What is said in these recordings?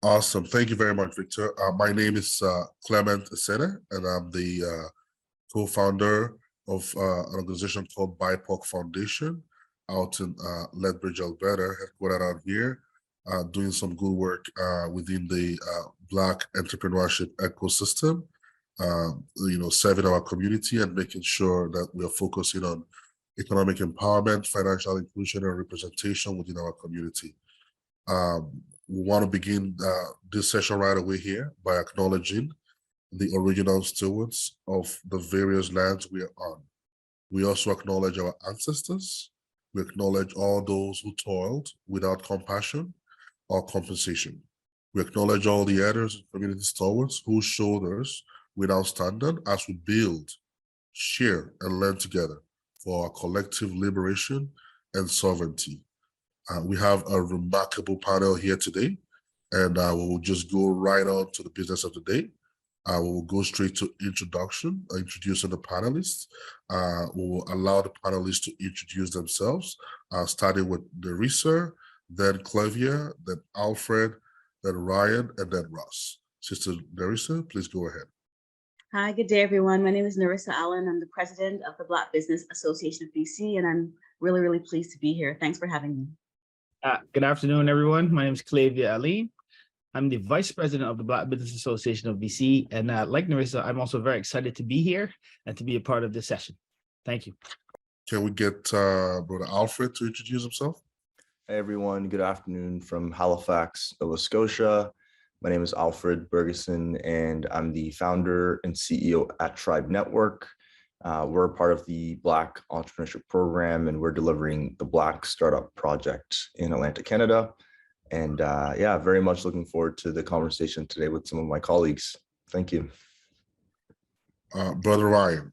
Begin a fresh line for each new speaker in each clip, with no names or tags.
Awesome. Thank you very much, Victor. My name is Clement Esene, and I'm the co-founder of an organization called BIPOC Foundation out in Lethbridge, Alberta, headquartered out here, doing some good work within the Black entrepreneurship ecosystem, serving our community and making sure that we are focusing on economic empowerment, financial inclusion, and representation within our community. We want to begin this session right away here by acknowledging the original stewards of the various lands we are on. We also acknowledge our ancestors. We acknowledge all those who toiled without compassion or compensation. We acknowledge all the elders and community stewards whose shoulders we now stand on as we build, share, and learn together for our collective liberation and sovereignty. We have a remarkable panel here today, and we will just go right on to the business of the day. We will go straight to introducing the panelists. We will allow the panelists to introduce themselves, starting with Nerissa, then Clavia, then Alfred, then Ryan, and then Ross. Sister Nerissa, please go ahead.
Hi, good day, everyone. My name is Nerissa Allen. I'm the president of the Black Business Association of BC, and I'm really, really pleased to be here. Thanks for having me.
Good afternoon, everyone. My name is Clavia Ali. I'm the vice president of the Black Business Association of BC. And like Nerissa, I'm also very excited to be here and to be a part of this session. Thank you.
Can we get Brother Alfred to introduce himself?
Hey, everyone. Good afternoon from Halifax, Nova Scotia. My name is Alfred Bergeson, and I'm the founder and CEO at Tribe Network. We're a part of the Black Entrepreneurship Program, and we're delivering the Black Startup Project in Atlanta, Canada. And yeah, very much looking forward to the conversation today with some of my colleagues. Thank you.
Brother Ryan.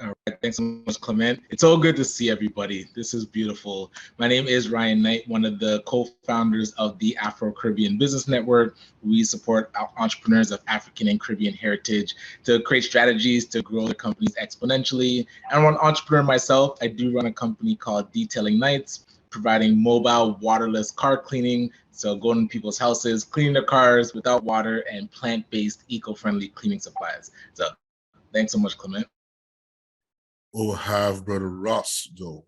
All right, thanks so much, Clement. It's all good to see everybody. This is beautiful. My name is Ryan Knight, one of the co-founders of the Afro-Caribbean Business Network. We support entrepreneurs of African and Caribbean heritage to create strategies to grow their companies exponentially. I'm an entrepreneur myself. I do run a company called Detailing Nights, providing mobile waterless car cleaning. So going to people's houses, cleaning their cars without water, and plant-based eco-friendly cleaning supplies. So thanks so much, Clement.
We'll have Brother Ross go.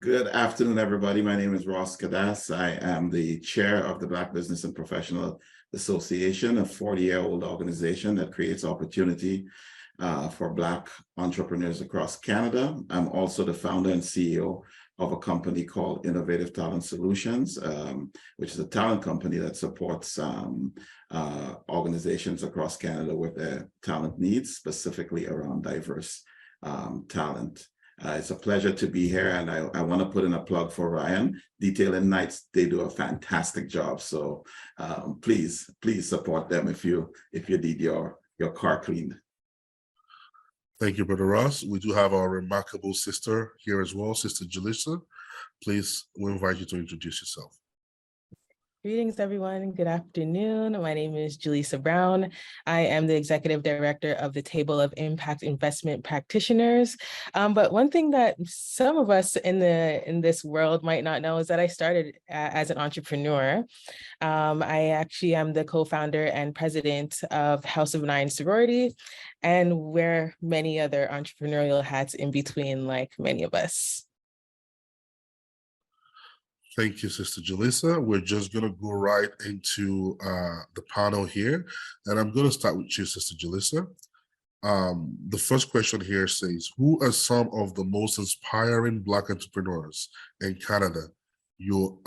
Good afternoon, everybody. My name is Ross Kadas. I am the chair of the Black Business and Professional Association, a 40-year-old organization that creates opportunity for Black entrepreneurs across Canada. I'm also the founder and CEO of a company called Innovative Talent Solutions, which is a talent company that supports organizations across Canada with their talent needs, specifically around diverse talent. It's a pleasure to be here, and I want to put in a plug for Ryan. Detailing Nights, they do a fantastic job. So please support them if you need your car cleaned.
Thank you, Brother Ross. We do have our remarkable sister here as well, Sister Julissa. Please, we invite you to introduce yourself.
Greetings, everyone. Good afternoon. My name is Julissa Brown. I am the executive director of the Table of Impact Investment Practitioners. But one thing that some of us in this world might not know is that I started as an entrepreneur. I actually am the co-founder and president of House of Nine Sorority, and wear many other entrepreneurial hats in between, like many of us.
Thank you, Sister Julissa. We're just going to go right into the panel here. And I'm going to start with you, Sister Julissa. The first question here says, who are some of the most inspiring Black entrepreneurs in Canada you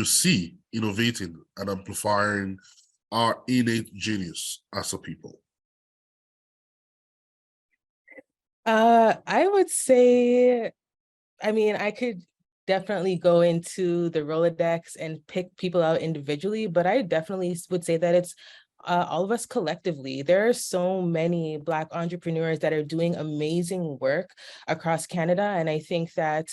see innovating and amplifying our innate genius as a people?
I would say, I could definitely go into the Rolodex and pick people out individually, but I definitely would say that it's all of us collectively. There are so many Black entrepreneurs that are doing amazing work across Canada. And I think that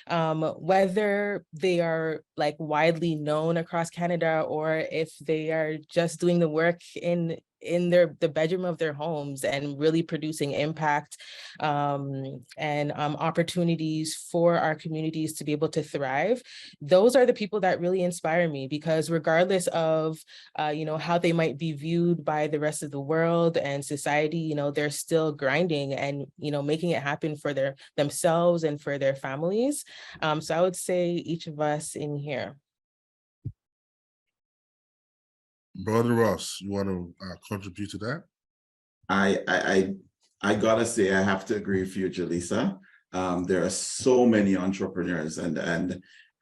whether they are like widely known across Canada or if they are just doing the work in in the bedroom of their homes and really producing impact and opportunities for our communities to be able to thrive. Those are the people that really inspire me, because regardless of how they might be viewed by the rest of the world and society, they're still grinding and making it happen for themselves and for their families. So I would say each of us in here.
Brother Ross, you want to contribute to that?
I gotta say, I have to agree with you, Jaleesa. There are so many entrepreneurs, and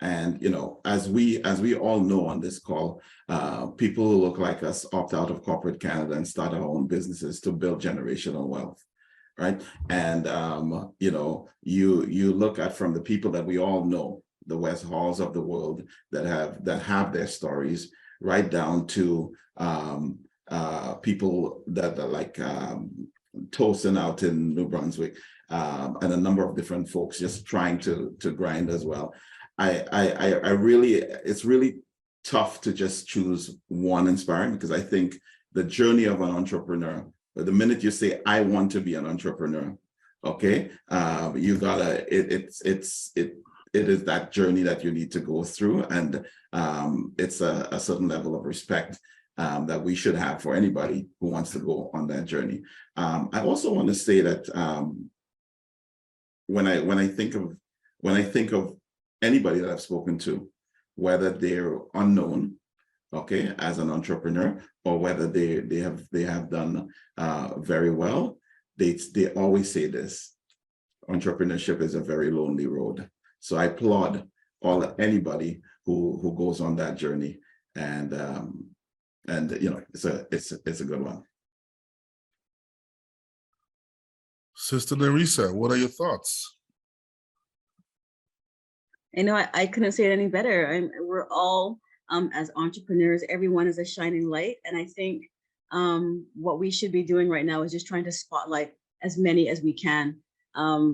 as we all know on this call, people who look like us opt out of corporate Canada and start our own businesses to build generational wealth, right? And you look at, from the people that we all know, the West Halls of the world that have their stories, right down to people that are like Tosin out in New Brunswick, and a number of different folks just trying to grind as well. It's really tough to just choose one inspiring, because I think the journey of an entrepreneur, the minute you say, I want to be an entrepreneur, okay, you gotta, it is that journey that you need to go through. And it's a certain level of respect that we should have for anybody who wants to go on that journey. I also want to say that when I think of anybody that I've spoken to, whether they're unknown, okay, as an entrepreneur, or whether they have done very well, they always say this: entrepreneurship is a very lonely road. So I applaud anybody who goes on that journey, and it's a good one.
Sister Nerissa, what are your thoughts?
I couldn't say it any better. We're all, as entrepreneurs, everyone is a shining light. And I think what we should be doing right now is just trying to spotlight as many as we can.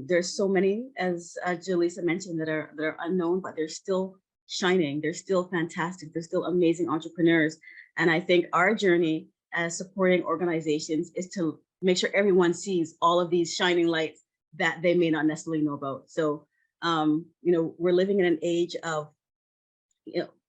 There's so many, as Jaleesa mentioned, that are unknown, but they're still shining. They're still fantastic. They're still amazing entrepreneurs. And I think our journey as supporting organizations is to make sure everyone sees all of these shining lights that they may not necessarily know about. So, we're living in an age of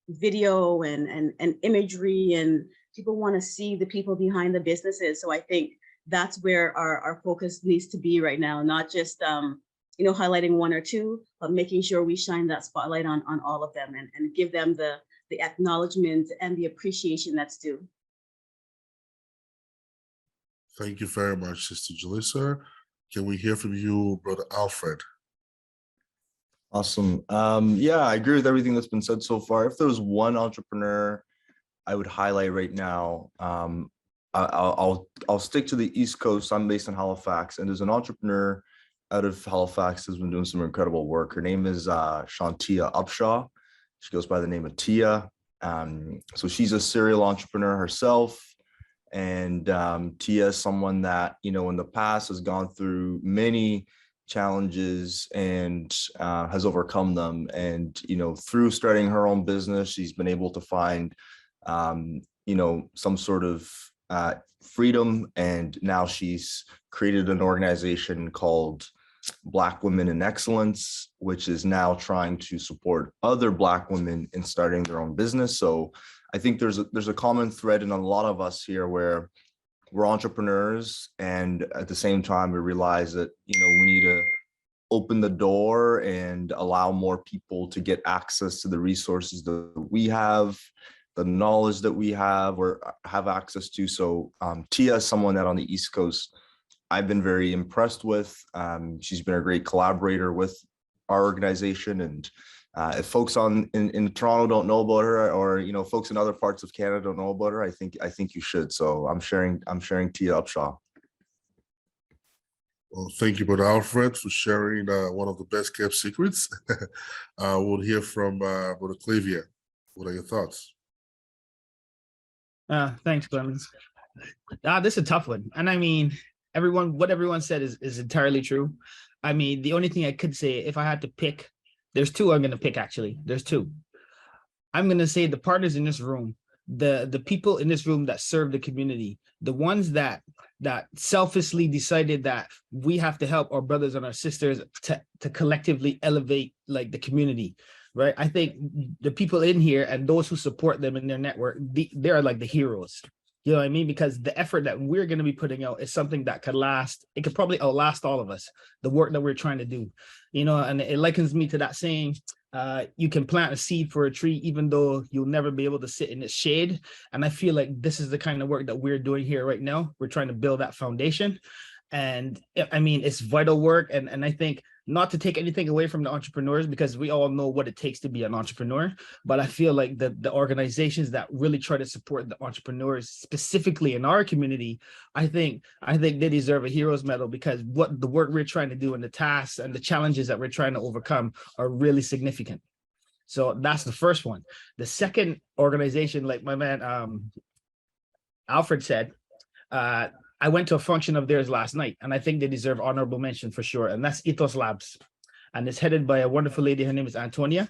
video and imagery, and people want to see the people behind the businesses. So I think that's where our focus needs to be right now, not just highlighting one or two, but making sure we shine that spotlight on all of them and give them the acknowledgement and the appreciation that's due.
Thank you very much, Sister Jaleesa. Can we hear from you, Brother Alfred?
Awesome. Yeah, I agree with everything that's been said so far. If there was one entrepreneur I would highlight right now, I'll stick to the East Coast. I'm based in Halifax, and there's an entrepreneur out of Halifax who's been doing some incredible work. Her name is Shantia Upshaw. She goes by the name of Tia. So she's a serial entrepreneur herself. And Tia is someone that, in the past has gone through many challenges and has overcome them. And, through starting her own business, she's been able to find, some sort of freedom. And now she's created an organization called Black Women in Excellence, which is now trying to support other Black women in starting their own business. So I think there's a common thread in a lot of us here where we're entrepreneurs, and at the same time we realize that we need to open the door and allow more people to get access to the resources that we have, the knowledge that we have or have access to. So Tia is someone that on the East Coast I've been very impressed with. She's been a great collaborator with our organization, and if folks in Toronto don't know about her, or folks in other parts of Canada don't know about her, I think you should. So I'm sharing Tia Upshaw.
Well, thank you, Brother Alfred, for sharing one of the best kept secrets. We'll hear from Brother Clavia. What are your thoughts?
Thanks, Clemens. This is a tough one, and I mean, what everyone said is entirely true. I mean, the only thing I could say, if I had to pick, there's two I'm going to pick, actually. There's two. I'm going to say the partners in this room the people in this room that serve the community, the ones that selfishly decided that we have to help our brothers and our sisters to collectively elevate like the community, right? I think the people in here and those who support them in their network, they are like the heroes. You know what I mean? Because the effort that we're going to be putting out is something that could last. It could probably outlast all of us, the work that we're trying to do, you know, and it likens me to that saying, you can plant a seed for a tree, even though you'll never be able to sit in its shade. And I feel like this is the kind of work that we're doing here right now. We're trying to build that foundation. And I mean, it's vital work. And I think not to take anything away from the entrepreneurs, because we all know what it takes to be an entrepreneur. But I feel like the organizations that really try to support the entrepreneurs, specifically in our community, I think they deserve a hero's medal, because what the work we're trying to do and the tasks and the challenges that we're trying to overcome are really significant. So that's the first one. The second organization, like my man Alfred said, I went to a function of theirs last night, and I think they deserve honorable mention for sure. And that's Ethos Labs. And it's headed by a wonderful lady. Her name is Antonia.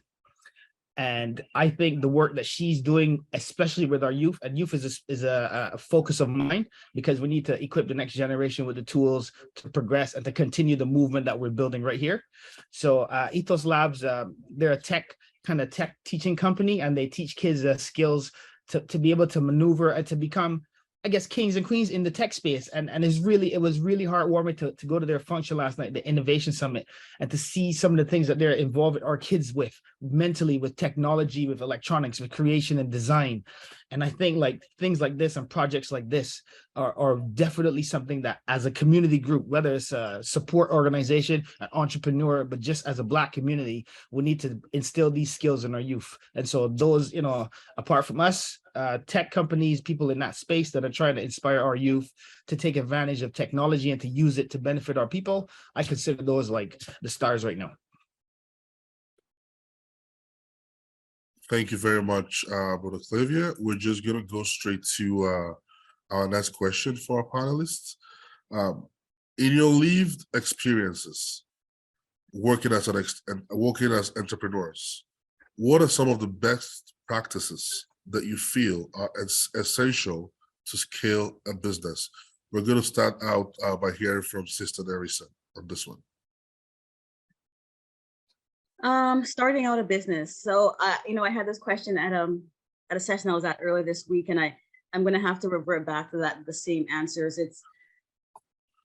And I think the work that she's doing, especially with our youth, and youth is a focus of mine, because we need to equip the next generation with the tools to progress and to continue the movement that we're building right here. So Ethos Labs, they're a tech teaching company, and they teach kids skills to be able to maneuver and to become, I guess, kings and queens in the tech space. And it was really heartwarming to go to their function last night, the Innovation Summit, and to see some of the things that they're involving our kids with mentally, with technology, with electronics, with creation and design. And I think like things like this and projects like this are definitely something that as a community group, whether it's a support organization, an entrepreneur, but just as a Black community, we need to instill these skills in our youth. And so those, you know, apart from us, tech companies, people in that space that are trying to inspire our youth to take advantage of technology and to use it to benefit our people, I consider those like the stars right now.
Thank you very much, Brother Clavia. We're just going to go straight to our next question for our panelists. In your lived experiences, working as entrepreneurs, what are some of the best practices that you feel are essential to scale a business? We're going to start out by hearing from Sister Nerissa on this one.
Starting out a business. So, you know, I had this question at a session I was at earlier this week, and I'm going to have to revert back to the same answers. It's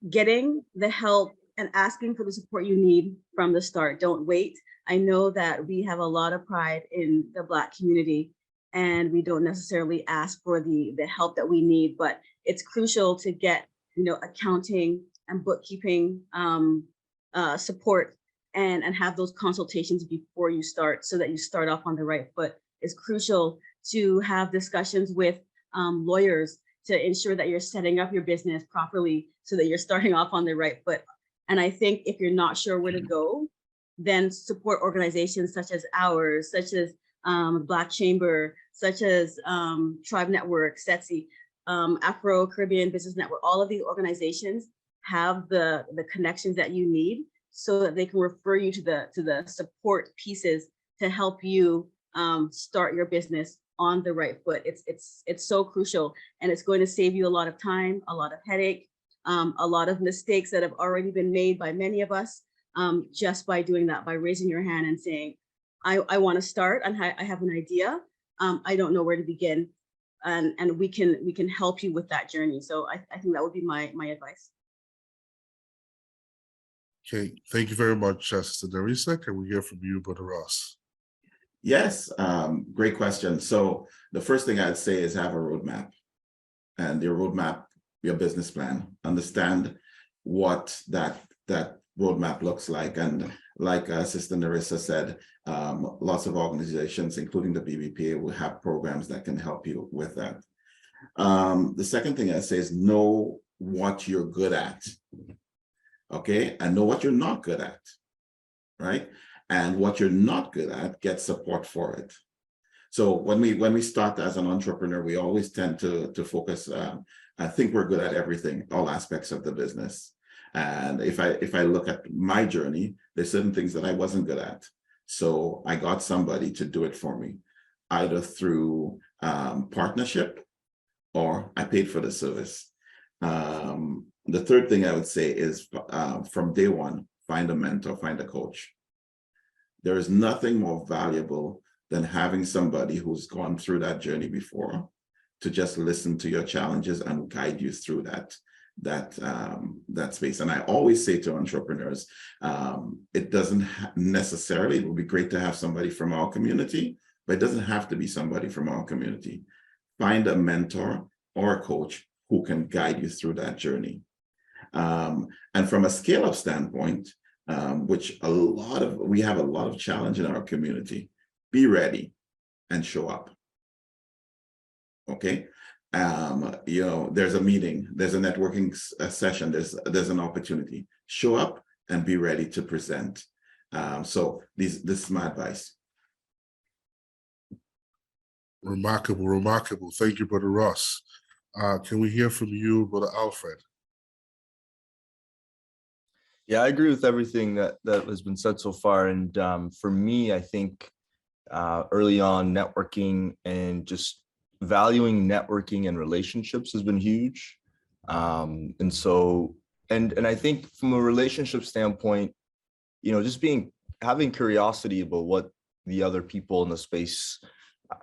getting the help and asking for the support you need from the start. Don't wait. I know that we have a lot of pride in the Black community, and we don't necessarily ask for the help that we need, but it's crucial to get, you know, accounting and bookkeeping support and have those consultations before you start, so that you start off on the right foot. It's crucial to have discussions with lawyers to ensure that you're setting up your business properly so that you're starting off on the right foot. And I think if you're not sure where to go, then support organizations such as ours, such as Black Chamber, such as Tribe Network, Setsi, Afro-Caribbean Business Network. All of these organizations have the connections that you need, so that they can refer you to the support pieces to help you start your business on the right foot. It's so crucial, and it's going to save you a lot of time, a lot of headache, a lot of mistakes that have already been made by many of us, just by doing that, by raising your hand and saying, I want to start, and I have an idea. I don't know where to begin, and we can help you with that journey. So I think that would be my advice.
Okay, thank you very much, Sister Nerissa. Can we hear from you, Brother Ross?
Yes, great question. So the first thing I'd say is have a roadmap, and your roadmap, your business plan. Understand what that roadmap looks like. And like Sister Nerissa said, lots of organizations, including the BBPA, will have programs that can help you with that. The second thing I'd say is know what you're good at. Okay, and know what you're not good at, right? And what you're not good at, get support for it. So when we start as an entrepreneur, we always tend to focus. I think we're good at everything, all aspects of the business. And if I look at my journey, there's certain things that I wasn't good at. So I got somebody to do it for me. either through partnership or I paid for the service. The third thing I would say is from day one, find a mentor, find a coach. There is nothing more valuable than having somebody who's gone through that journey before to just listen to your challenges and guide you through that space. And I always say to entrepreneurs, it doesn't necessarily, it would be great to have somebody from our community, but it doesn't have to be somebody from our community. Find a mentor or a coach who can guide you through that journey. And from a scale-up standpoint, which we have a lot of challenge in our community, be ready and show up. Okay. There's a meeting, there's a networking session, there's an opportunity. Show up and be ready to present. So this is my advice.
Remarkable. Thank you, Brother Ross. Can we hear from you, Brother Alfred?
Yeah, I agree with everything that has been said so far. And for me, I think early on, networking and just valuing networking and relationships has been huge. And I think from a relationship standpoint, just having curiosity about what the other people in the space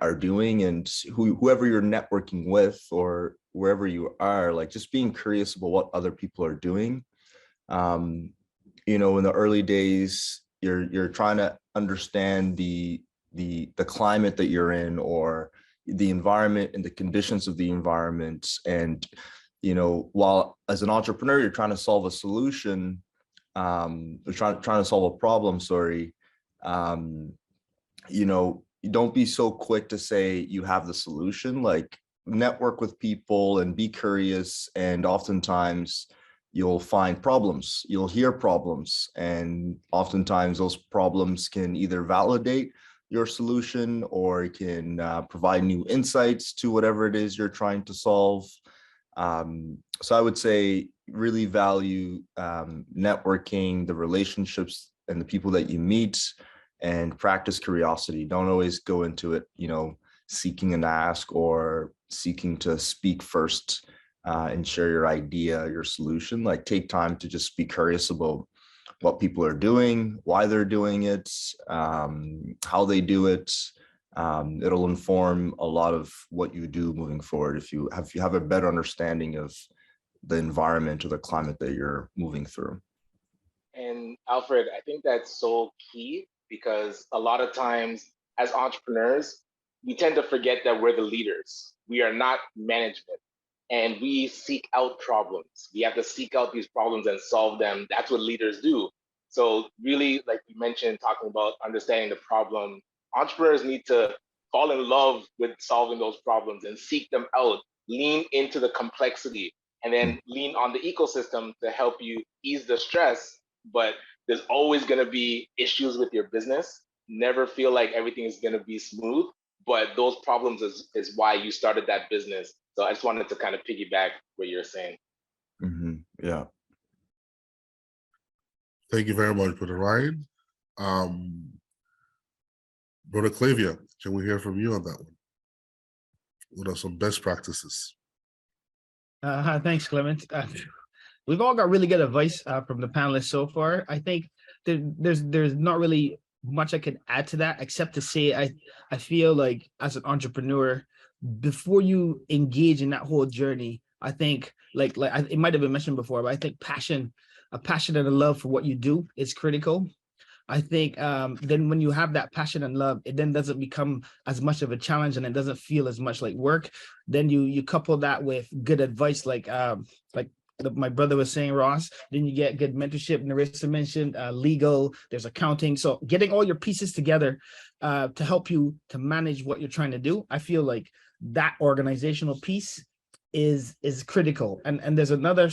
are doing, and whoever you're networking with or wherever you are, like just being curious about what other people are doing. In the early days, you're trying to understand the climate that you're in, or the environment and the conditions of the environment. And, while as an entrepreneur, you're trying to solve a solution, you're trying to solve a problem, you don't be so quick to say you have the solution. Like, network with people and be curious. And oftentimes you'll find problems, you'll hear problems. And oftentimes those problems can either validate your solution or it can provide new insights to whatever it is you're trying to solve. So I would say really value networking, the relationships and the people that you meet, and practice curiosity. Don't always go into it, seeking an ask or seeking to speak first and share your idea, your solution. Like, take time to just be curious about what people are doing, why they're doing it, how they do it. It'll inform a lot of what you do moving forward if you have a better understanding of the environment or the climate that you're moving through.
And Alfred, I think that's so key, because a lot of times as entrepreneurs, we tend to forget that we're the leaders. We are not management, and we seek out problems. We have to seek out these problems and solve them. That's what leaders do. So really, like you mentioned, talking about understanding the problem, entrepreneurs need to fall in love with solving those problems and seek them out, lean into the complexity, and then lean on the ecosystem to help you ease the stress. But there's always going to be issues with your business. Never feel like everything is going to be smooth, but those problems is why you started that business. So I just wanted to kind of piggyback what you're saying.
Mm-hmm. Yeah.
Thank you very much, Brother Ryan. Brother Clavia, can we hear from you on that one? What are some best practices?
Thanks, Clement. We've all got really good advice from the panelists so far. I think there's not really much I can add to that, except to say I feel like as an entrepreneur, before you engage in that whole journey, I think like it might have been mentioned before, but I think a passion and a love for what you do is critical. I think then when you have that passion and love, it then doesn't become as much of a challenge and it doesn't feel as much like work. Then you couple that with good advice, like my brother was saying, Ross, then you get good mentorship. Narissa mentioned legal, there's accounting. So getting all your pieces together to help you to manage what you're trying to do. I feel like that organizational piece is critical. And there's another,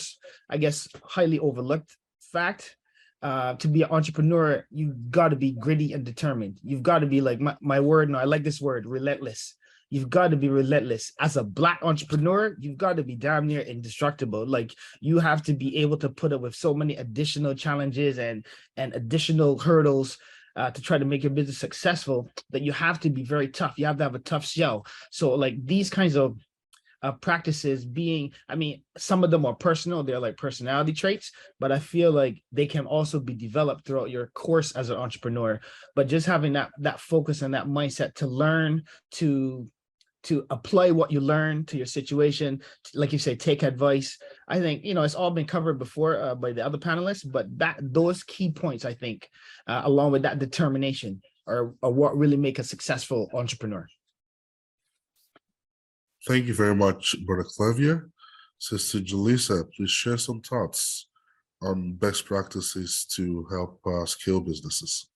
I guess, highly overlooked fact. To be an entrepreneur, you've got to be gritty and determined. You've got to be like my word. No, I like this word, relentless. You've got to be relentless. As a Black entrepreneur, you've got to be damn near indestructible. Like, you have to be able to put up with so many additional challenges and additional hurdles to try to make your business successful, that you have to be very tough. You have to have a tough shell. So like these kinds of practices being, I mean, some of them are personal, they're like personality traits, but I feel like they can also be developed throughout your course as an entrepreneur. But just having that focus and that mindset to learn, to apply what you learn to your situation, like you say, take advice. I think, you know, it's all been covered before by the other panelists, but those key points, I think, along with that determination are what really make a successful entrepreneur.
Thank you very much, Brother Clavier. Sister Julissa, please share some thoughts on best practices to help scale businesses.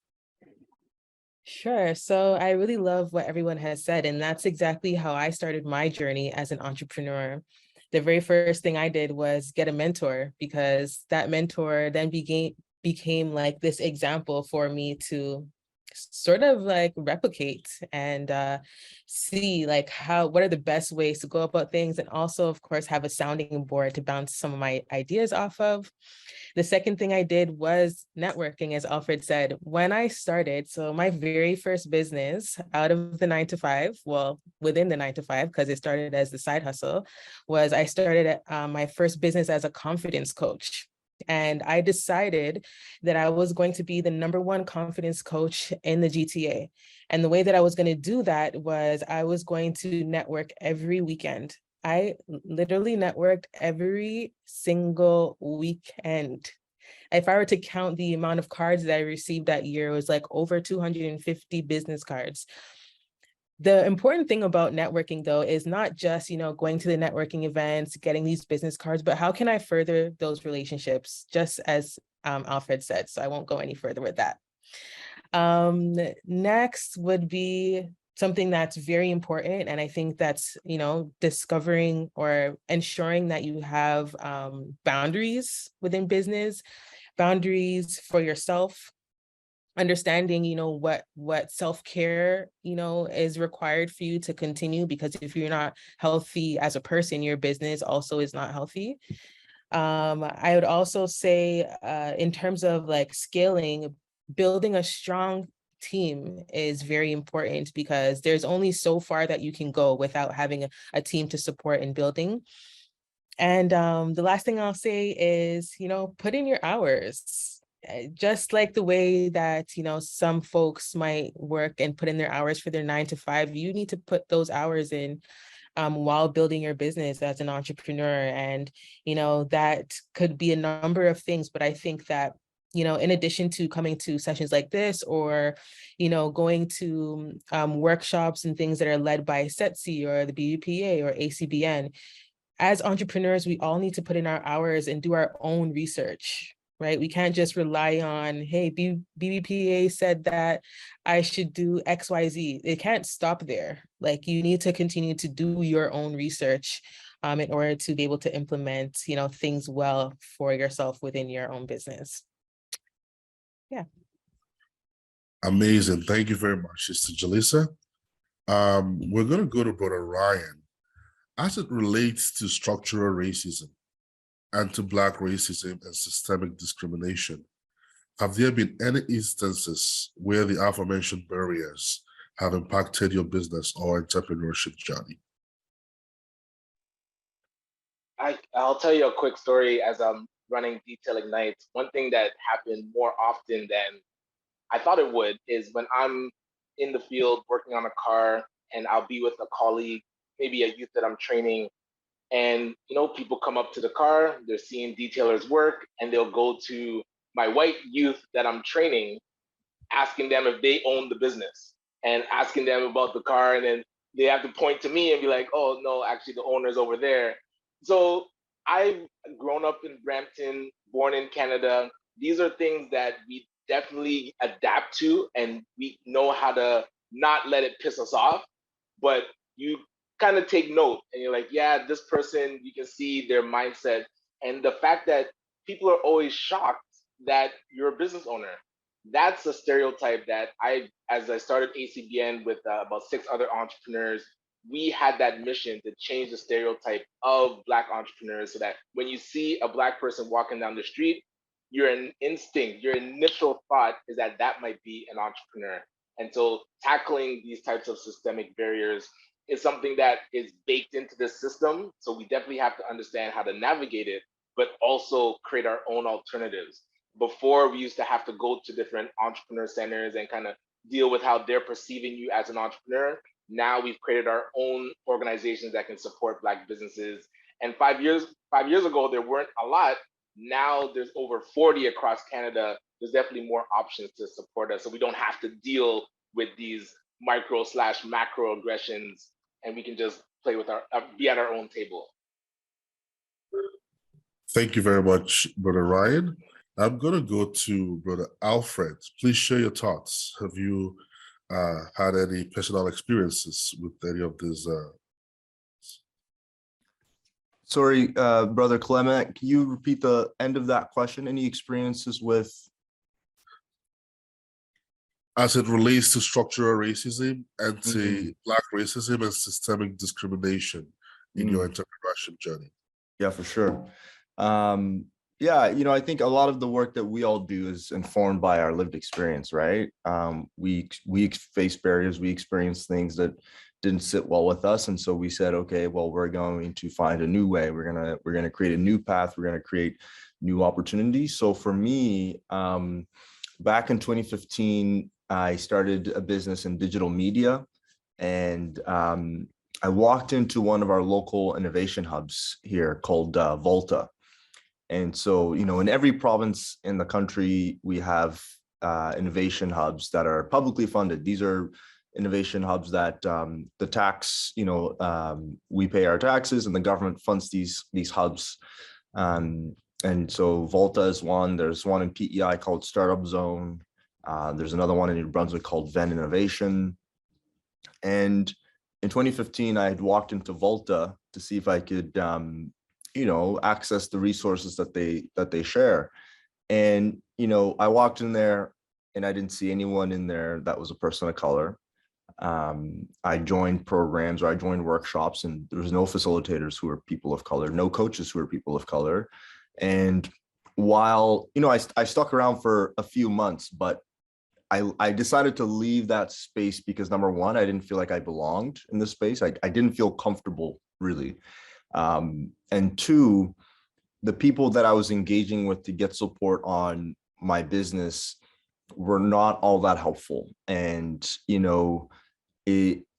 Sure. So I really love what everyone has said, and that's exactly how I started my journey as an entrepreneur. The very first thing I did was get a mentor, because that mentor then became like this example for me to sort of like replicate and see like what are the best ways to go about things, and also of course have a sounding board to bounce some of my ideas off of. The second thing I did was networking, as Alfred said. When I started, so my very first business out of the 9 to 5, well, within the 9 to 5, because it started as the side hustle, was I started my first business as a confidence coach. And I decided that I was going to be the #1 confidence coach in the GTA. And the way that I was going to do that was I was going to network every weekend. I literally networked every single weekend. If I were to count the amount of cards that I received that year, it was like over 250 business cards. The important thing about networking, though, is not just, going to the networking events, getting these business cards, but how can I further those relationships, just as Alfred said. So I won't go any further with that. Next would be something that's very important. And I think that's, discovering or ensuring that you have boundaries within business, boundaries for yourself, understanding, what self-care, is required for you to continue, because if you're not healthy as a person, your business also is not healthy. I would also say in terms of like scaling, building a strong team is very important, because there's only so far that you can go without having a team to support in building. And the last thing I'll say is, put in your hours. Just like the way that, some folks might work and put in their hours for their 9 to 5, you need to put those hours in while building your business as an entrepreneur. And, that could be a number of things, but I think that, in addition to coming to sessions like this, or, going to workshops and things that are led by Setsi or the BUPA or ACBN, as entrepreneurs, we all need to put in our hours and do our own research. Right? We can't just rely on, hey, BBPA said that I should do XYZ. It can't stop there. Like, you need to continue to do your own research in order to be able to implement, things well for yourself within your own business. Yeah.
Amazing. Thank you very much, Sister Julissa. We're going to go to Brother Ryan. As it relates to structural racism, anti-Black racism, and systemic discrimination, have there been any instances where the aforementioned barriers have impacted your business or entrepreneurship journey?
I'll tell you a quick story. As I'm running Detail Ignite, one thing that happened more often than I thought it would is when I'm in the field working on a car and I'll be with a colleague, maybe a youth that I'm training, and people come up to the car, they're seeing detailers work, and they'll go to my white youth that I'm training, asking them if they own the business and asking them about the car, and then they have to point to me and be like, oh no, actually the owner's over there. So I've grown up in Brampton, born in Canada. These are things that we definitely adapt to, and we know how to not let it piss us off, but you kind of take note and you're like, yeah, this person, you can see their mindset. And the fact that people are always shocked that you're a business owner, that's a stereotype that as I started ACBN with about 6 other entrepreneurs, we had that mission to change the stereotype of Black entrepreneurs, so that when you see a Black person walking down the street, your instinct, your initial thought is that that might be an entrepreneur. And so tackling these types of systemic barriers is something that is baked into the system. So we definitely have to understand how to navigate it, but also create our own alternatives. Before, we used to have to go to different entrepreneur centers and kind of deal with how they're perceiving you as an entrepreneur. Now we've created our own organizations that can support Black businesses. And 5 years ago, there weren't a lot. Now there's over 40 across Canada. There's definitely more options to support us, so we don't have to deal with these micro/macro aggressions, and we can just play with be at our own table.
Thank you very much, Brother Ryan. I'm going to go to Brother Alfred. Please share your thoughts. Have you had any personal experiences with any of these?
Sorry, Brother Clement, can you repeat the end of that question? Any experiences with?
As it relates to structural racism, anti-Black racism, and systemic discrimination in your entrepreneurship journey?
Yeah, for sure. Yeah, I think a lot of the work that we all do is informed by our lived experience, right? We face barriers, we experience things that didn't sit well with us, and so we said, okay, well, we're going to find a new way. We're gonna create a new path. We're gonna create new opportunities. So for me, back in 2015, I started a business in digital media, and I walked into one of our local innovation hubs here called Volta. And so, in every province in the country, we have innovation hubs that are publicly funded. These are innovation hubs that the tax, we pay our taxes and the government funds these hubs. And so Volta is one. There's one in PEI called Startup Zone. There's another one in New Brunswick called Venn Innovation. And in 2015, I had walked into Volta to see if I could, access the resources that they share. And, I walked in there and I didn't see anyone in there that was a person of color. I joined programs, or I joined workshops, and there was no facilitators who were people of color, no coaches who were people of color. And while, I stuck around for a few months, but I decided to leave that space because, number one, I didn't feel like I belonged in this space. I didn't feel comfortable, really. And two, the people that I was engaging with to get support on my business were not all that helpful. And,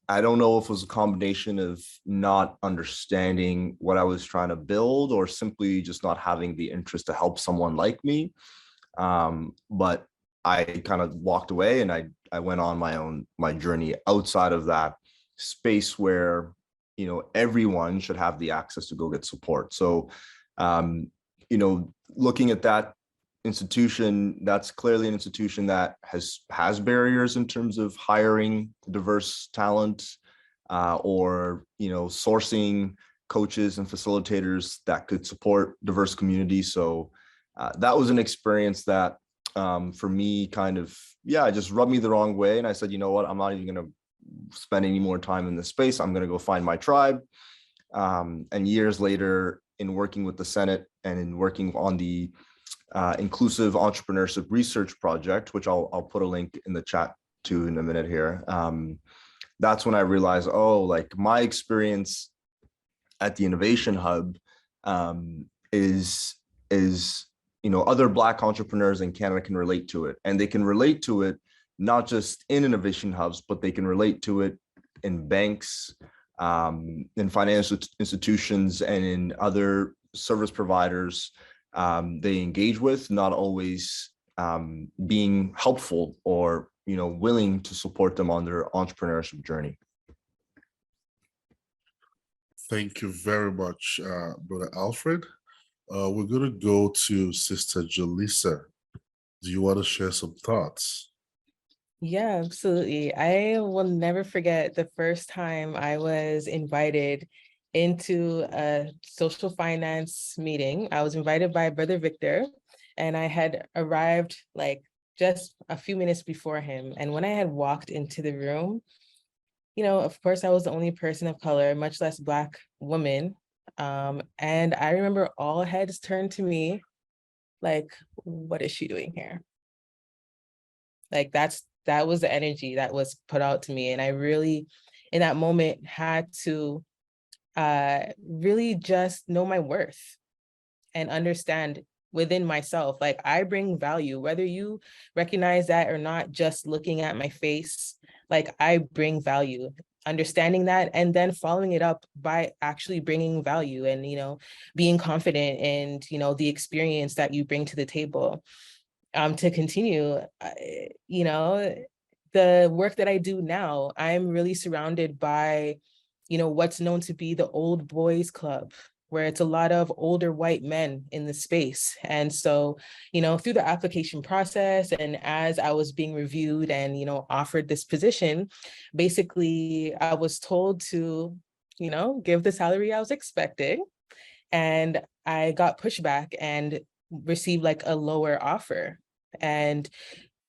I don't know if it was a combination of not understanding what I was trying to build, or simply just not having the interest to help someone like me. But I kind of walked away, and I went on my journey outside of that space where, everyone should have the access to go get support. So, looking at that institution, that's clearly an institution that has barriers in terms of hiring diverse talent, or, sourcing coaches and facilitators that could support diverse communities. So that was an experience that, for me, kind of, just rubbed me the wrong way. And I said, you know what, I'm not even going to spend any more time in this space. I'm going to go find my tribe. And years later, in working with the Senate and in working on the Inclusive Entrepreneurship Research Project, which I'll put a link in the chat to in a minute here, that's when I realized, like, my experience at the Innovation Hub is other Black entrepreneurs in Canada can relate to it, and they can relate to it not just in innovation hubs, but they can relate to it in banks, in financial institutions, and in other service providers they engage with, not always being helpful or willing to support them on their entrepreneurship journey.
Thank you very much, Brother Alfred. We're going to go to Sister Jaleesa. Do you want to share some thoughts?
Yeah, absolutely. I will never forget the first time I was invited into a social finance meeting. I was invited by Brother Victor, and I had arrived like just a few minutes before him. And when I had walked into the room, of course, I was the only person of color, much less Black woman. And I remember all heads turned to me, like, what is she doing here? Like that was the energy that was put out to me. And I really, in that moment, had to really just know my worth and understand within myself, like I bring value, whether you recognize that or not, just looking at my face, like I bring value, understanding that, and then following it up by actually bringing value and, being confident in, the experience that you bring to the table. To continue, the work that I do now, I'm really surrounded by, what's known to be the old boys club, where it's a lot of older white men in the space. And so, through the application process and as I was being reviewed and, offered this position, basically I was told to, give the salary I was expecting. And I got pushback and received like a lower offer. And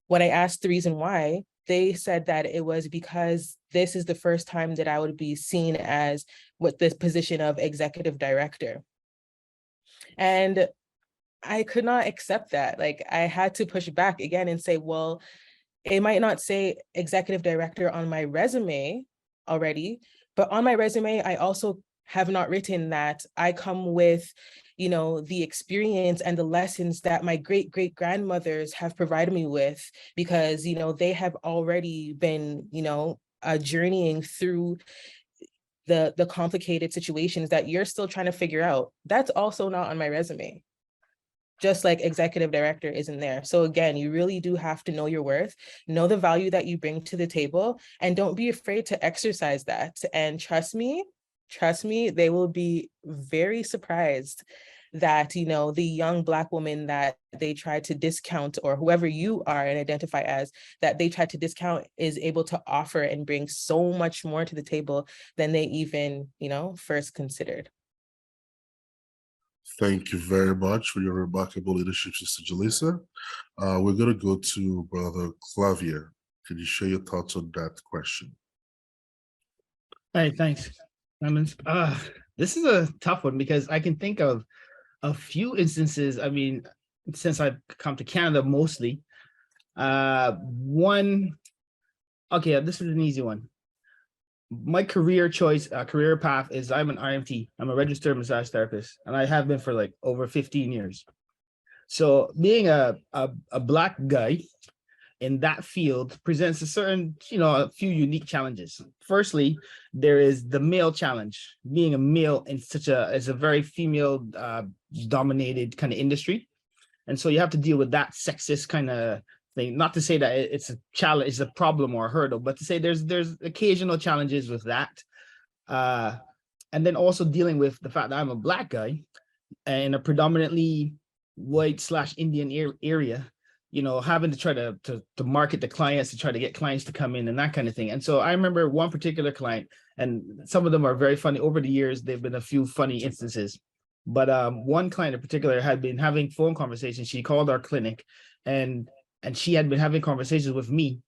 when I asked the reason why, they said that it was because this is the first time that I would be seen as with this position of executive director. And I could not accept that. Like I had to push back again and say, well, it might not say executive director on my resume already, but on my resume, I also have not written that I come with, the experience and the lessons that my great-great-grandmothers have provided me with, because, they have already been, journeying through the complicated situations that you're still trying to figure out. That's also not on my resume. Just like executive director isn't there. So again, you really do have to know your worth, know the value that you bring to the table, and don't be afraid to exercise that. And trust me, they will be very surprised that, the young Black woman that they try to discount, or whoever you are and identify as, that they try to discount, is able to offer and bring so much more to the table than they even, first considered.
Thank you very much for your remarkable leadership, Sister Julissa. We're going to go to Brother Clavier. Can you share your thoughts on that question?
Hey, thanks, Clemens. This is a tough one because I can think of a few instances. I mean, since I've come to Canada mostly, this is an easy one. My career path is I'm an RMT. I'm a registered massage therapist, and I have been for like over 15 years. So being a Black guy in that field presents a certain, a few unique challenges. Firstly, there is the male challenge. Being a male in is a very female dominated kind of industry. And so you have to deal with that sexist kind of thing. Not to say that it's a challenge, it's a problem or a hurdle, but to say there's occasional challenges with that. And then also dealing with the fact that I'm a Black guy in a predominantly white/Indian area, having to try to market the clients, to try to get clients to come in and that kind of thing. And so I remember one particular client, and some of them are very funny. Over the years, there've been a few funny instances. But one client in particular had been having phone conversations. She called our clinic, and she had been having conversations with me,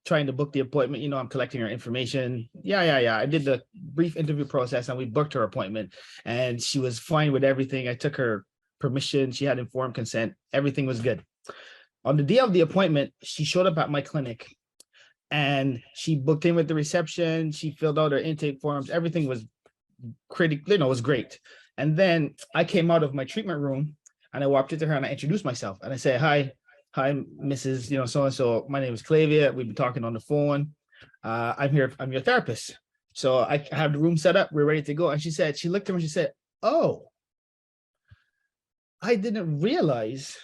trying to book the appointment. I'm collecting her information. Yeah. I did the brief interview process, and we booked her appointment, and she was fine with everything. I took her permission. She had informed consent. Everything was good. On the day of the appointment, she showed up at my clinic, and she booked in with the reception. She filled out her intake forms. Everything was was great. And then I came out of my treatment room, and I walked into her, and I introduced myself, and I said, hi, Mrs. So-and-so. My name is Clavia. We've been talking on the phone. I'm here. I'm your therapist. So I have the room set up. We're ready to go. And she looked at me, she said, oh, I didn't realize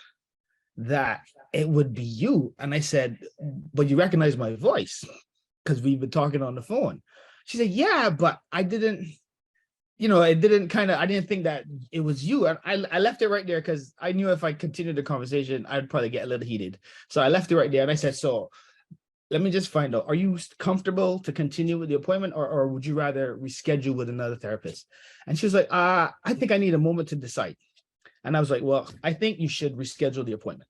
that it would be you. And I said, but you recognize my voice because we've been talking on the phone. She said, yeah, but I didn't, I didn't think that it was you. And I left it right there because I knew if I continued the conversation, I'd probably get a little heated. So I left it right there, and I said, so let me just find out, are you comfortable to continue with the appointment, or would you rather reschedule with another therapist? And she was like, I think I need a moment to decide. And I was like, well, I think you should reschedule the appointment.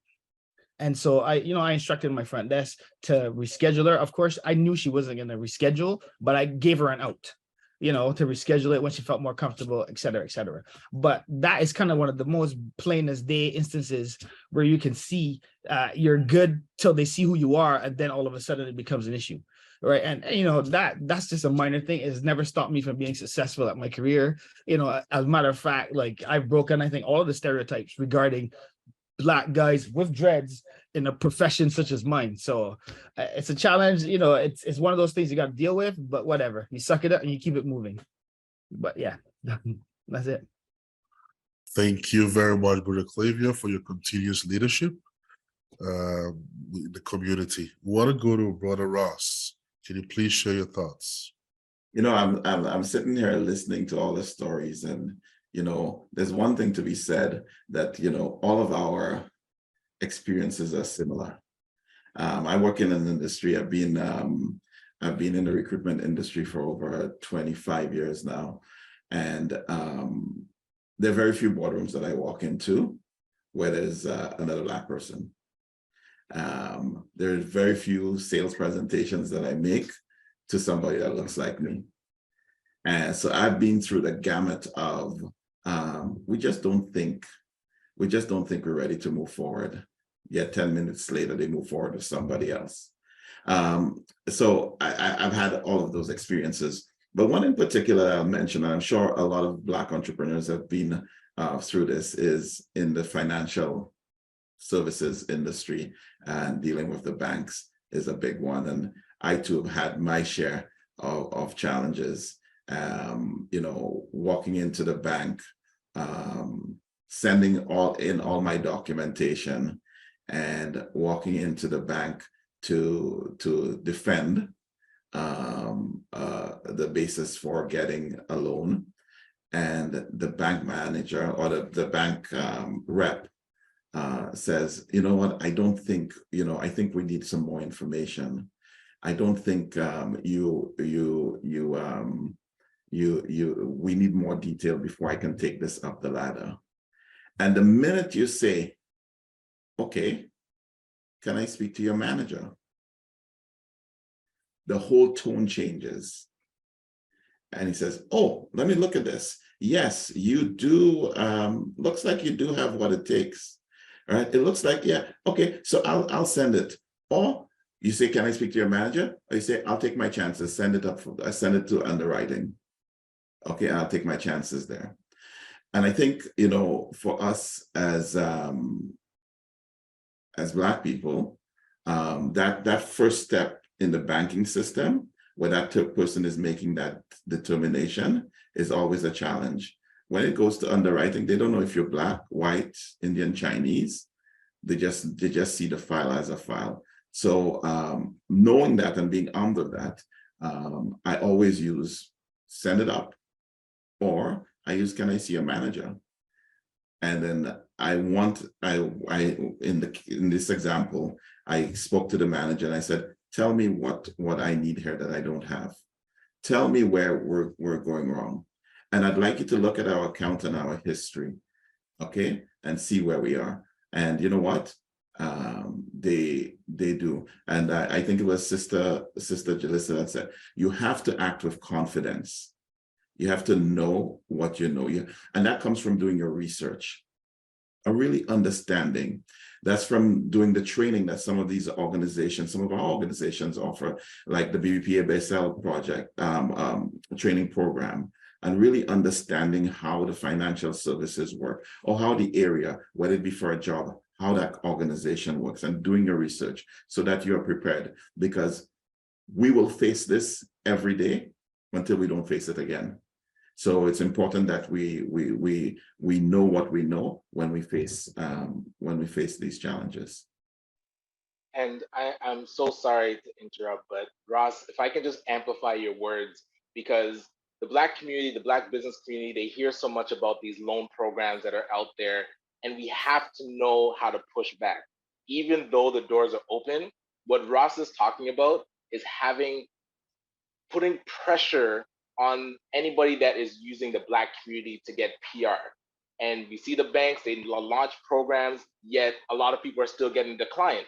And so I instructed my front desk to reschedule her. Of course, I knew she wasn't going to reschedule, but I gave her an out. you know, to reschedule it when she felt more comfortable, et cetera, et cetera. But that is kind of one of the most plain as day instances where you can see you're good till they see who you are, and then all of a sudden it becomes an issue. Right. And you know, that's just a minor thing. It's never stopped me from being successful at my career. You know, as a matter of fact, like I've broken, I think, all of the stereotypes regarding Black guys with dreads in a profession such as mine. So it's a challenge. You know, it's one of those things you got to deal with, but whatever, you suck it up and you keep it moving. But yeah, that's it.
Thank you very much, Brother Clavia, for your continuous leadership in the community. We want to go to Brother Ross. Can you please share your thoughts?
You know, I'm sitting here listening to all the stories, and you know, there's one thing to be said, that you know, all of our experiences are similar. I work in an industry. I've been in the recruitment industry for over 25 years now, and there are very few boardrooms that I walk into where there's another Black person. There are very few sales presentations that I make to somebody that looks like me. And so I've been through the gamut of, we just don't think we're ready to move forward. Yet 10 minutes later, they move forward with somebody else. So I've had all of those experiences. But one in particular I'll mention, and I'm sure a lot of Black entrepreneurs have been through this, is in the financial services industry, and dealing with the banks is a big one. And I too have had my share of challenges. You know, walking into the bank, sending all my documentation, and walking into the bank to defend the basis for getting a loan, and the bank manager or the bank rep says, you know what, I don't think, you know, I think we need some more information. I don't think we need more detail before I can take this up the ladder. And the minute you say, okay, can I speak to your manager? The whole tone changes. And he says, oh, let me look at this. Yes, you do. Looks like you do have what it takes. All right. It looks like, yeah. Okay. So I'll send it. Or you say, can I speak to your manager? Or you say, I'll take my chances. Send it to underwriting. Okay. I'll take my chances there. And I think, you know, for us as Black people, that first step in the banking system, where that person is making that determination, is always a challenge. When it goes to underwriting, they don't know if you're Black, white, Indian, Chinese. They just see the file as a file. So knowing that and being armed with that, I always use send it up, or I use can I see a manager? And then in this example, I spoke to the manager and I said, tell me what I need here that I don't have. Tell me where we're going wrong. And I'd like you to look at our account and our history, okay, and see where we are. And you know what? They do. And I think it was Sister Jalissa that said, you have to act with confidence. You have to know what you know. And that comes from doing your research, a really understanding. That's from doing the training that some of our organizations offer, like the BBPA BSL project training program, and really understanding how the financial services work, or how the area, whether it be for a job, how that organization works, and doing your research so that you're prepared, because we will face this every day until we don't face it again. So it's important that we know what we know when we face these challenges.
And I'm so sorry to interrupt, but Ross, if I can just amplify your words, because the Black community, the Black business community, they hear so much about these loan programs that are out there, and we have to know how to push back. Even though the doors are open, what Ross is talking about is putting pressure on anybody that is using the Black community to get PR. And we see the banks, they launch programs, yet a lot of people are still getting declined.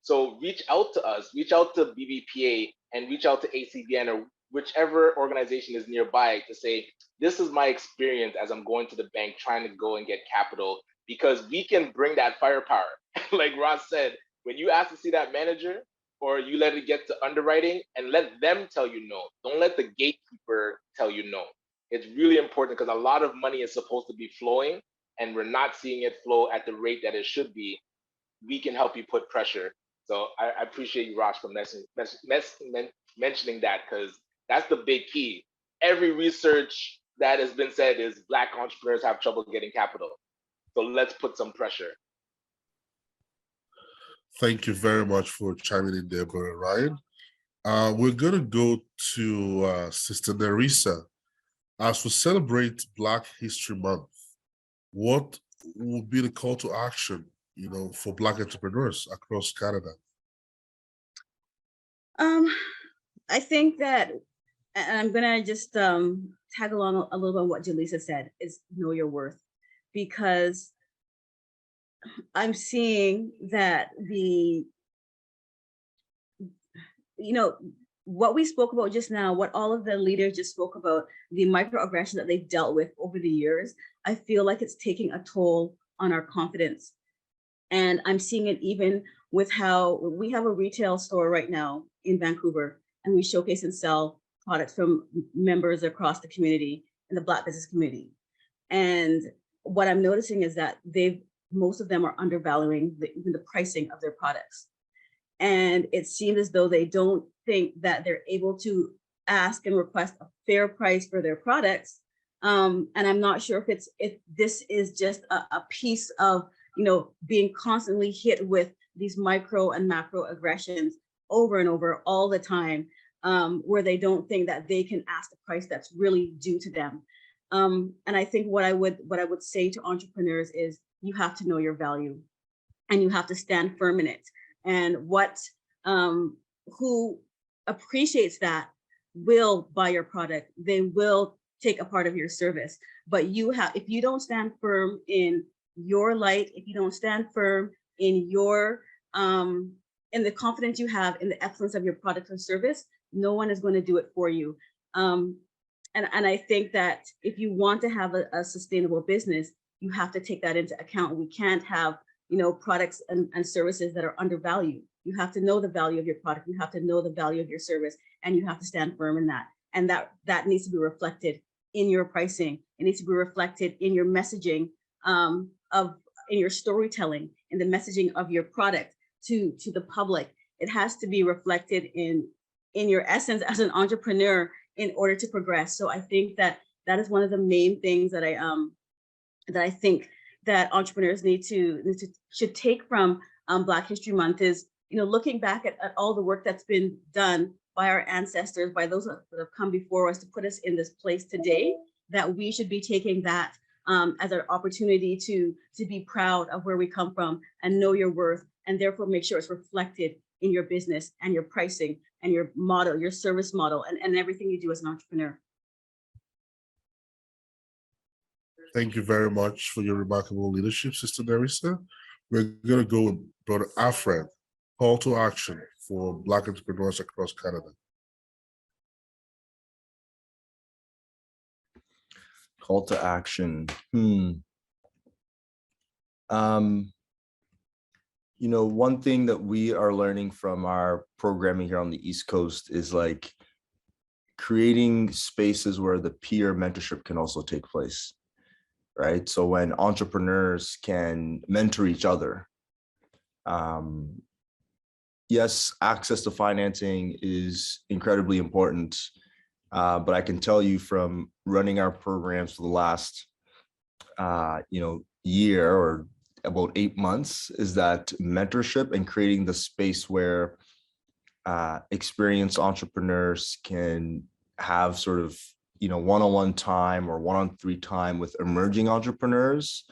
So reach out to us, reach out to BBPA, and reach out to ACBN, or whichever organization is nearby to say, this is my experience as I'm going to the bank trying to go and get capital, because we can bring that firepower. Like Ross said, when you ask to see that manager, or you let it get to underwriting and let them tell you no. Don't let the gatekeeper tell you no. It's really important because a lot of money is supposed to be flowing and we're not seeing it flow at the rate that it should be. We can help you put pressure. So I appreciate you, Ross, for mentioning that, because that's the big key. Every research that has been said is Black entrepreneurs have trouble getting capital. So let's put some pressure.
Thank you very much for chiming in there, Brother Ryan. We're going to go to Sister Nerissa. As we celebrate Black History Month, what would be the call to action, for Black entrepreneurs across Canada?
I think that, and I'm gonna just tag along a little bit on what Jaleesa said, is know your worth, because I'm seeing that what we spoke about just now, what all of the leaders just spoke about, the microaggression that they've dealt with over the years, I feel like it's taking a toll on our confidence. And I'm seeing it even with how we have a retail store right now in Vancouver, and we showcase and sell products from members across the community and the Black business community. And what I'm noticing is that most of them are undervaluing even the pricing of their products. And it seems as though they don't think that they're able to ask and request a fair price for their products. And I'm not sure if this is just a piece of, being constantly hit with these micro and macro aggressions over and over all the time, where they don't think that they can ask the price that's really due to them. And I think what I would say to entrepreneurs is, you have to know your value and you have to stand firm in it. And who appreciates that will buy your product. They will take a part of your service. But if you don't stand firm in your light, if you don't stand firm in in the confidence you have in the excellence of your product or service, no one is going to do it for you. And I think that if you want to have a sustainable business, you have to take that into account. We can't have products and services that are undervalued. You have to know the value of your product. You have to know the value of your service, and you have to stand firm in that. And that needs to be reflected in your pricing. It needs to be reflected in your messaging, in your storytelling, in the messaging of your product to the public. It has to be reflected in your essence as an entrepreneur in order to progress. So I think that is one of the main things that I think that entrepreneurs should take from Black History Month is, looking back at all the work that's been done by our ancestors, by those that have come before us to put us in this place today, that we should be taking that as an opportunity to be proud of where we come from and know your worth, and therefore make sure it's reflected in your business and your pricing and your model, your service model, and everything you do as an entrepreneur.
Thank you very much for your remarkable leadership, Sister Nerissa. We're going to go with Brother Alfred. Call to action for Black entrepreneurs across Canada.
Call to action. One thing that we are learning from our programming here on the East Coast is like creating spaces where the peer mentorship can also take place, right? So when entrepreneurs can mentor each other, yes, access to financing is incredibly important, but I can tell you from running our programs for the last, year or about 8 months, is that mentorship and creating the space where experienced entrepreneurs can have sort of, one-on-one time or one-on-three time with emerging entrepreneurs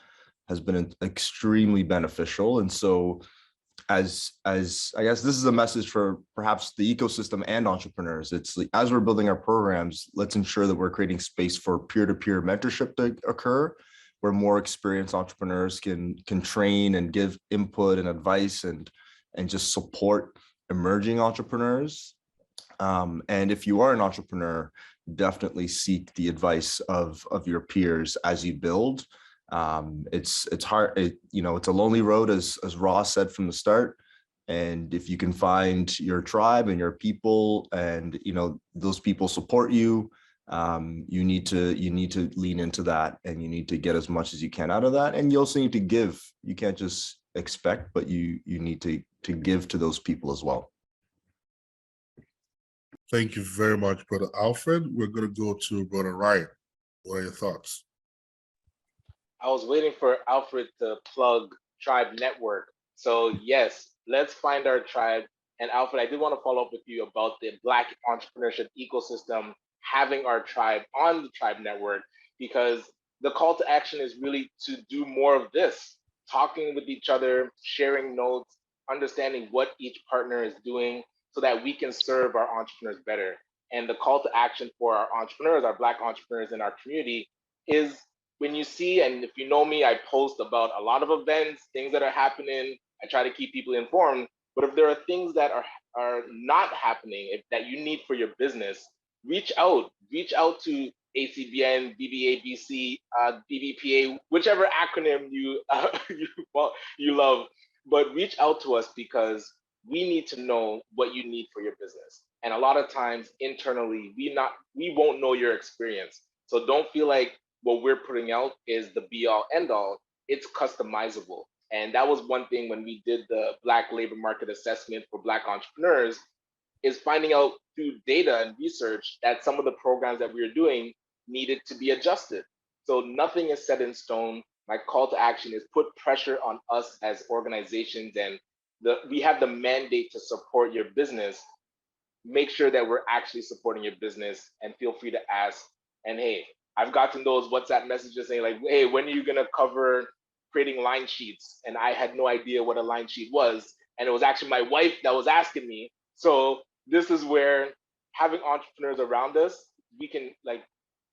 has been extremely beneficial. And so as I guess this is a message for perhaps the ecosystem and entrepreneurs, it's like, as we're building our programs, let's ensure that we're creating space for peer-to-peer mentorship to occur, where more experienced entrepreneurs can train and give input and advice and just support emerging entrepreneurs. And if you are an entrepreneur, definitely seek the advice of your peers as you build. It's hard, it's a lonely road, as Ross said from the start. And if you can find your tribe and your people, and those people support you, you need to lean into that, and you need to get as much as you can out of that. And you also need to give. You can't just expect, but you need to give to those people as well.
Thank you very much, Brother Alfred. We're going to go to Brother Ryan. What are your thoughts?
I was waiting for Alfred to plug Tribe Network. So yes, let's find our tribe. And Alfred, I did want to follow up with you about the Black entrepreneurship ecosystem, having our tribe on the Tribe Network, because the call to action is really to do more of this, talking with each other, sharing notes, understanding what each partner is doing so that we can serve our entrepreneurs better. And the call to action for our entrepreneurs, our Black entrepreneurs in our community, is when you see, and if you know me, I post about a lot of events, things that are happening. I try to keep people informed. But if there are things that are not happening, that you need for your business, reach out to ACBN, BBABC, BBPA, whichever acronym you love, but reach out to us, because we need to know what you need for your business. And a lot of times internally, we won't know your experience. So don't feel like what we're putting out is the be all end all. It's customizable. And that was one thing when we did the Black labor market assessment for Black entrepreneurs, is finding out through data and research that some of the programs that we were doing needed to be adjusted. So nothing is set in stone. My call to action is put pressure on us as organizations, and we have the mandate to support your business. Make sure that we're actually supporting your business, and feel free to ask. And hey, I've gotten those WhatsApp messages saying like, hey, when are you gonna cover creating line sheets? And I had no idea what a line sheet was. And it was actually my wife that was asking me. So this is where having entrepreneurs around us, we can like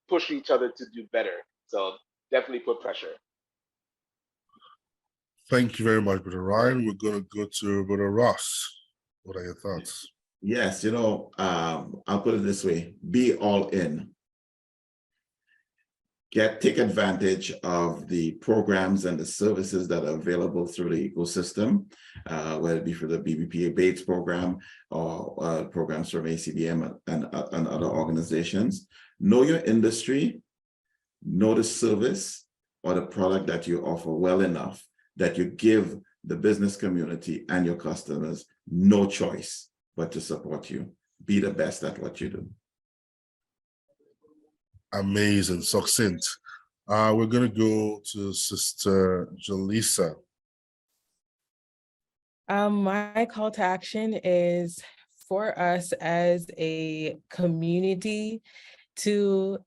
push each other to do better. So definitely put pressure.
Thank you very much, Brother Ryan. We're going to go to Brother Ross. What are your thoughts?
Yes, I'll put it this way: be all in. Take advantage of the programs and the services that are available through the ecosystem, whether it be for the BBPA Bates program or programs from ACBM and other organizations. Know your industry, know the service or the product that you offer well enough that you give the business community and your customers no choice but to support you. Be the best at what you do.
Amazing, succinct. We're going to go to Sister Jaleesa.
My call to action is for us as a community to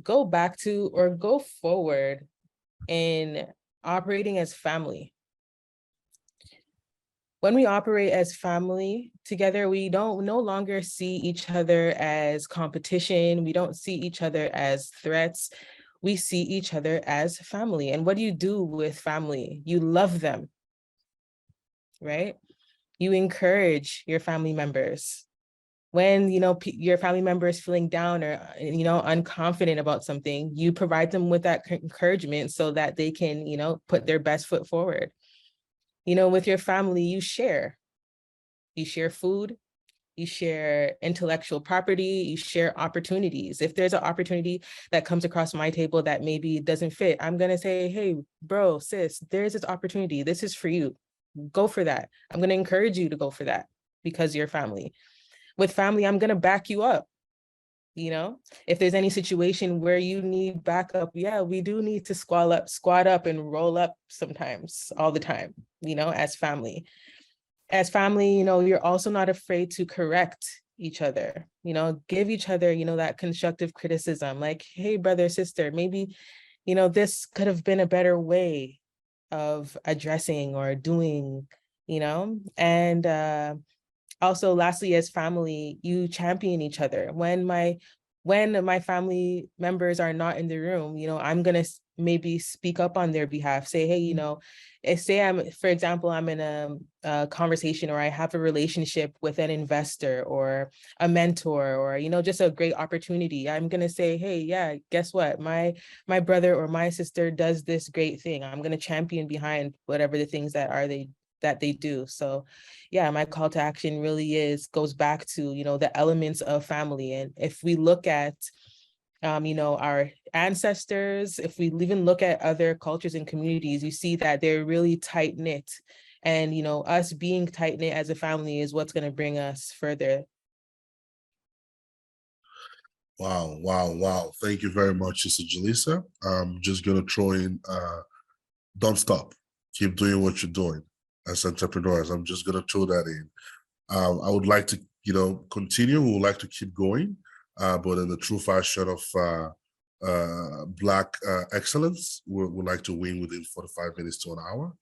go back to or go forward in operating as family. When we operate as family together, we don't no longer see each other as competition. We don't see each other as threats. We see each other as family. And what do you do with family? You love them, right? You encourage your family members. When your family member is feeling down or unconfident about something, you provide them with that encouragement so that they can put their best foot forward. With your family, you share food, you share intellectual property, you share opportunities. If there's an opportunity that comes across my table that maybe doesn't fit, I'm going to say, hey, bro, sis, there's this opportunity. This is for you. Go for that. I'm going to encourage you to go for that because you're family. With family, I'm going to back you up. If there's any situation where you need backup, yeah, we do need to squat up and roll up sometimes, all the time, as family. As family, you're also not afraid to correct each other, give each other, that constructive criticism, like, hey, brother, sister, maybe, this could have been a better way of addressing or doing, and also lastly, as family, you champion each other. When my when my family members are not in the room, I'm going to maybe speak up on their behalf, say, hey, say for example, I'm in a conversation, or I have a relationship with an investor or a mentor, or, just a great opportunity. I'm going to say, hey, yeah, guess what? My brother or my sister does this great thing. I'm going to champion behind whatever the things that they do. So yeah, my call to action really goes back to, the elements of family. And if we look at, our ancestors, if we even look at other cultures and communities, you see that they're really tight knit. And, us being tight knit as a family is what's going to bring us further.
Wow, wow, wow. Thank you very much, Sister Jalisa. I'm just going to throw in, don't stop. Keep doing what you're doing as entrepreneurs. I'm just going to throw that in. I would like to, continue. We would like to keep going, but in the true fashion of Black excellence, we'd like to win within 45 minutes to an hour.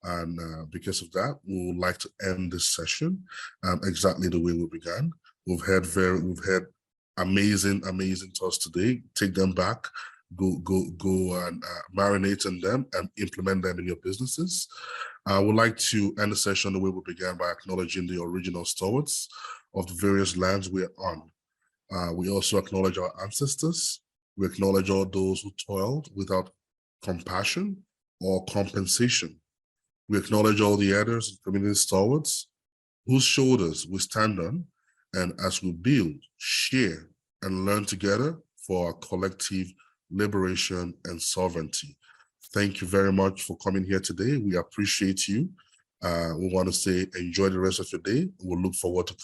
And because of that, we would like to end this session exactly the way we began. We've had amazing thoughts today. Take them back, go and marinate on them and implement them in your businesses. I would like to end the session the way we began, by acknowledging the original stewards of the various lands we are on. We also acknowledge our ancestors. We acknowledge all those who toiled without compassion or compensation. We acknowledge all the elders and community stewards whose shoulders we stand on, and as we build, share, and learn together for our collective liberation and sovereignty. Thank you very much for coming here today. We appreciate you. We want to say enjoy the rest of your day. We'll look forward to